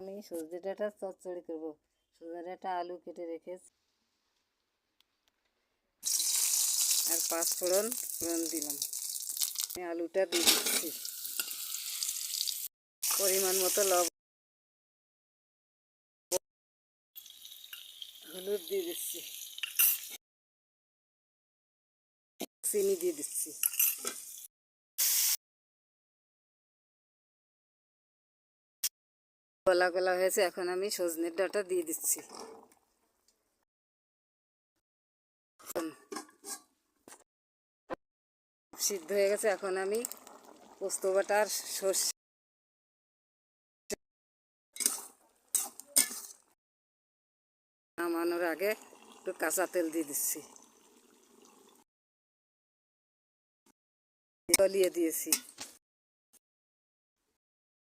আমি সজনে ডাঁটা চচ্চড়ি করবো। সজনে ডাঁটা আলু কেটে রেখেছি আর 5 ফোড়ন দিলাম। আমি আলুটা দিয়ে দিচ্ছি, পরিমাণ মতো লবণ, হলুদ দিয়ে দিচ্ছি, চিনি দিয়ে দিচ্ছি। গলা গলা হয়েছে, এখন আমি সজনের ডাঁটা দিয়ে দিচ্ছি। সিদ্ধ হয়ে গেছে, এখন আমি পোস্ত বাটা আর সর্ষে নামানোর আগে একটু কাঁচা তেল দিয়ে দিচ্ছি, গলিয়ে দিয়েছি।